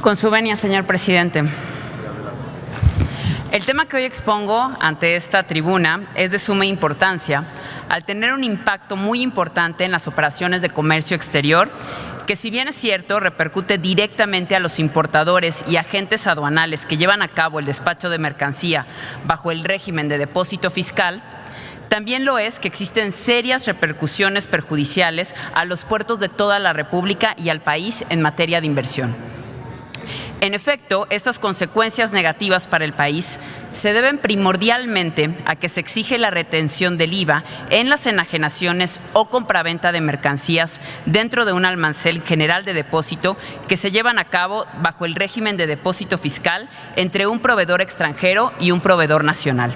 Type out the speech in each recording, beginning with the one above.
Con su venia, señor presidente. El tema que hoy expongo ante esta tribuna es de suma importancia al tener un impacto muy importante en las operaciones de comercio exterior, que si bien es cierto, repercute directamente a los importadores y agentes aduanales que llevan a cabo el despacho de mercancía bajo el régimen de depósito fiscal, también lo es que existen serias repercusiones perjudiciales a los puertos de toda la República y al país en materia de inversión. En efecto, estas consecuencias negativas para el país se deben primordialmente a que se exige la retención del IVA en las enajenaciones o compraventa de mercancías dentro de un almacén general de depósito que se llevan a cabo bajo el régimen de depósito fiscal entre un proveedor extranjero y un proveedor nacional,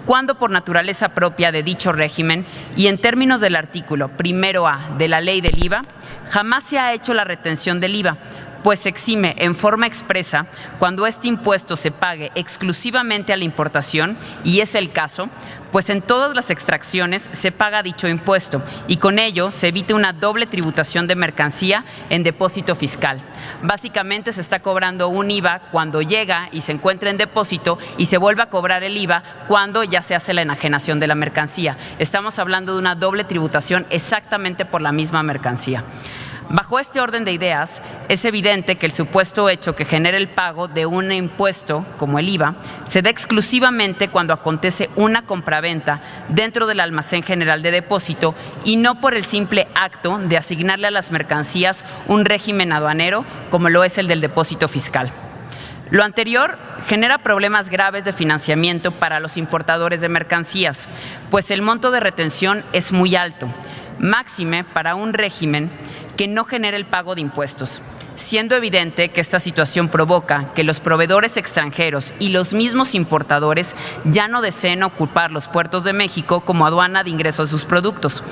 cuando por naturaleza propia de dicho régimen y en términos del artículo 1A de la Ley del IVA, jamás se ha hecho la retención del IVA, pues se exime en forma expresa cuando este impuesto se pague exclusivamente a la importación, y es el caso, pues en todas las extracciones se paga dicho impuesto y con ello se evita una doble tributación de mercancía en depósito fiscal. Básicamente se está cobrando un IVA cuando llega y se encuentra en depósito y se vuelve a cobrar el IVA cuando ya se hace la enajenación de la mercancía. Estamos hablando de una doble tributación exactamente por la misma mercancía. Bajo este orden de ideas, es evidente que el supuesto hecho que genera el pago de un impuesto, como el IVA, se da exclusivamente cuando acontece una compraventa dentro del almacén general de depósito y no por el simple acto de asignarle a las mercancías un régimen aduanero, como lo es el del depósito fiscal. Lo anterior genera problemas graves de financiamiento para los importadores de mercancías, pues el monto de retención es muy alto, máxime para un régimen que no genera el pago de impuestos, siendo evidente que esta situación provoca que los proveedores extranjeros y los mismos importadores ya no deseen ocupar los puertos de México como aduana de ingreso a sus productos,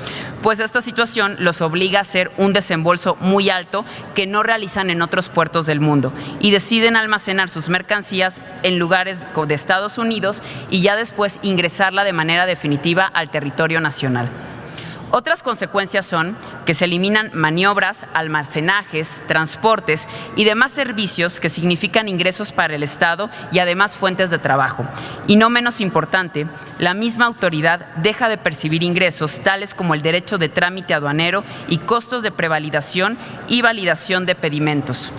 pues esta situación los obliga a hacer un desembolso muy alto que no realizan en otros puertos del mundo y deciden almacenar sus mercancías en lugares de Estados Unidos y ya después ingresarla de manera definitiva al territorio nacional. Otras consecuencias son que se eliminan maniobras, almacenajes, transportes y demás servicios que significan ingresos para el Estado y además fuentes de trabajo. Y no menos importante, la misma autoridad deja de percibir ingresos tales como el derecho de trámite aduanero y costos de prevalidación y validación de pedimentos.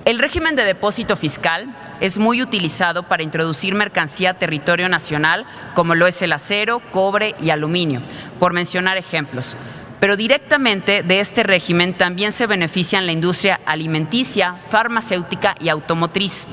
El régimen de depósito fiscal es muy utilizado para introducir mercancía a territorio nacional, como lo es el acero, cobre y aluminio, por mencionar ejemplos. Pero directamente de este régimen también se benefician la industria alimenticia, farmacéutica y automotriz.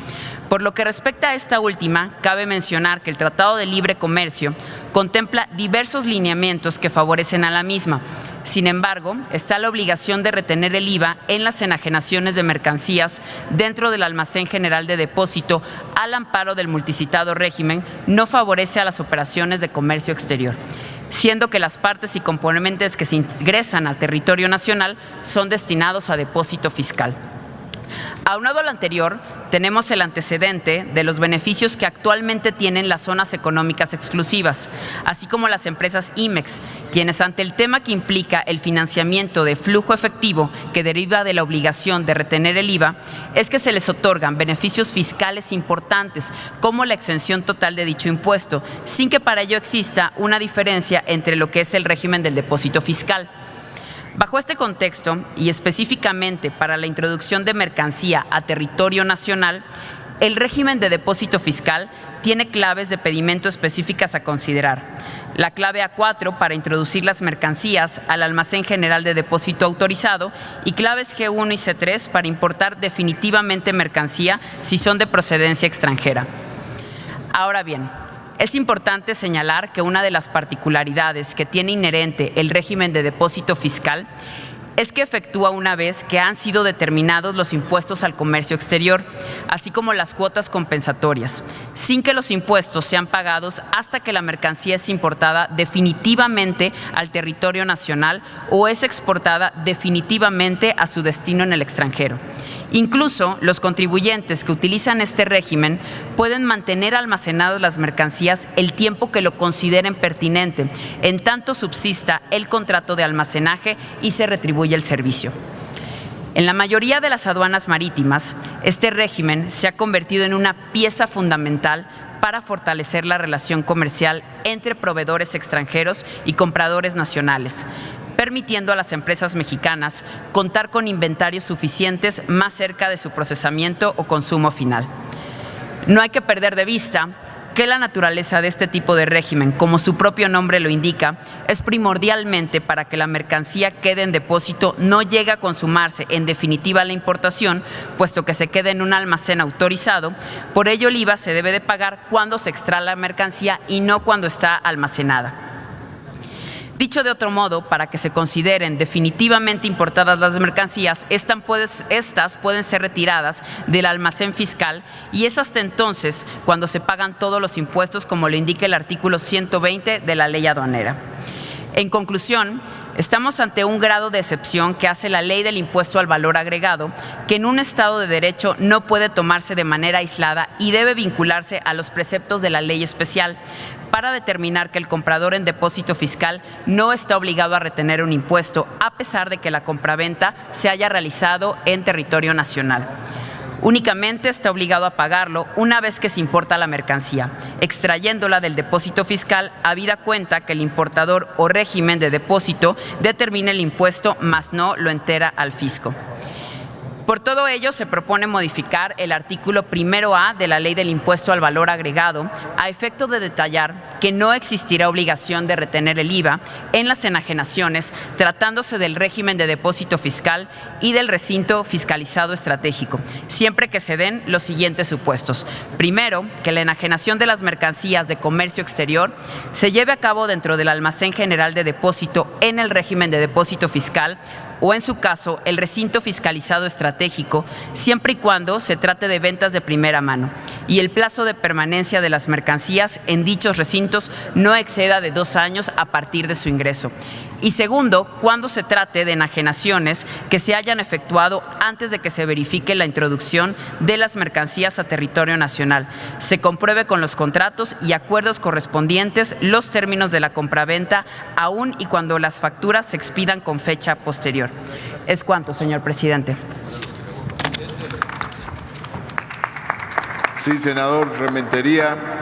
Por lo que respecta a esta última, cabe mencionar que el Tratado de Libre Comercio contempla diversos lineamientos que favorecen a la misma. Sin embargo, está la obligación de retener el IVA en las enajenaciones de mercancías dentro del almacén general de depósito al amparo del multicitado régimen no favorece a las operaciones de comercio exterior, siendo que las partes y componentes que se ingresan al territorio nacional son destinados a depósito fiscal. Aunado a lo anterior, tenemos el antecedente de los beneficios que actualmente tienen las zonas económicas exclusivas, así como las empresas IMEX, quienes ante el tema que implica el financiamiento de flujo efectivo que deriva de la obligación de retener el IVA, es que se les otorgan beneficios fiscales importantes, como la exención total de dicho impuesto, sin que para ello exista una diferencia entre lo que es el régimen del depósito fiscal. Bajo este contexto, y específicamente para la introducción de mercancía a territorio nacional, el régimen de depósito fiscal tiene claves de pedimento específicas a considerar. La clave A4 para introducir las mercancías al almacén general de depósito autorizado y claves G1 y C3 para importar definitivamente mercancía si son de procedencia extranjera. Ahora bien, es importante señalar que una de las particularidades que tiene inherente el régimen de depósito fiscal es que efectúa una vez que han sido determinados los impuestos al comercio exterior, así como las cuotas compensatorias, sin que los impuestos sean pagados hasta que la mercancía es importada definitivamente al territorio nacional o es exportada definitivamente a su destino en el extranjero. Incluso los contribuyentes que utilizan este régimen pueden mantener almacenadas las mercancías el tiempo que lo consideren pertinente, en tanto subsista el contrato de almacenaje y se retribuye el servicio. En la mayoría de las aduanas marítimas, este régimen se ha convertido en una pieza fundamental para fortalecer la relación comercial entre proveedores extranjeros y compradores nacionales, permitiendo a las empresas mexicanas contar con inventarios suficientes más cerca de su procesamiento o consumo final. No hay que perder de vista que la naturaleza de este tipo de régimen, como su propio nombre lo indica, es primordialmente para que la mercancía quede en depósito, no llegue a consumarse en definitiva la importación, puesto que se queda en un almacén autorizado. Por ello, el IVA se debe de pagar cuando se extrae la mercancía y no cuando está almacenada. Dicho de otro modo, para que se consideren definitivamente importadas las mercancías, estas pueden ser retiradas del almacén fiscal y es hasta entonces cuando se pagan todos los impuestos, como lo indica el artículo 120 de la Ley Aduanera. En conclusión, estamos ante un grado de excepción que hace la Ley del Impuesto al Valor Agregado, que en un Estado de Derecho no puede tomarse de manera aislada y debe vincularse a los preceptos de la ley especial, para determinar que el comprador en depósito fiscal no está obligado a retener un impuesto, a pesar de que la compraventa se haya realizado en territorio nacional. Únicamente está obligado a pagarlo una vez que se importa la mercancía, extrayéndola del depósito fiscal, habida cuenta que el importador o régimen de depósito determine el impuesto, mas no lo entera al fisco. Por todo ello, se propone modificar el artículo 1A de la Ley del Impuesto al Valor Agregado a efecto de detallar que no existirá obligación de retener el IVA en las enajenaciones, tratándose del régimen de depósito fiscal y del recinto fiscalizado estratégico, siempre que se den los siguientes supuestos. Primero, que la enajenación de las mercancías de comercio exterior se lleve a cabo dentro del almacén general de depósito en el régimen de depósito fiscal, o en su caso, el recinto fiscalizado estratégico, siempre y cuando se trate de ventas de primera mano, y el plazo de permanencia de las mercancías en dichos recintos no exceda de 2 años a partir de su ingreso. Y segundo, cuando se trate de enajenaciones que se hayan efectuado antes de que se verifique la introducción de las mercancías a territorio nacional, se compruebe con los contratos y acuerdos correspondientes los términos de la compraventa, aun y cuando las facturas se expidan con fecha posterior. Es cuanto, señor presidente. Sí, senador Rementería.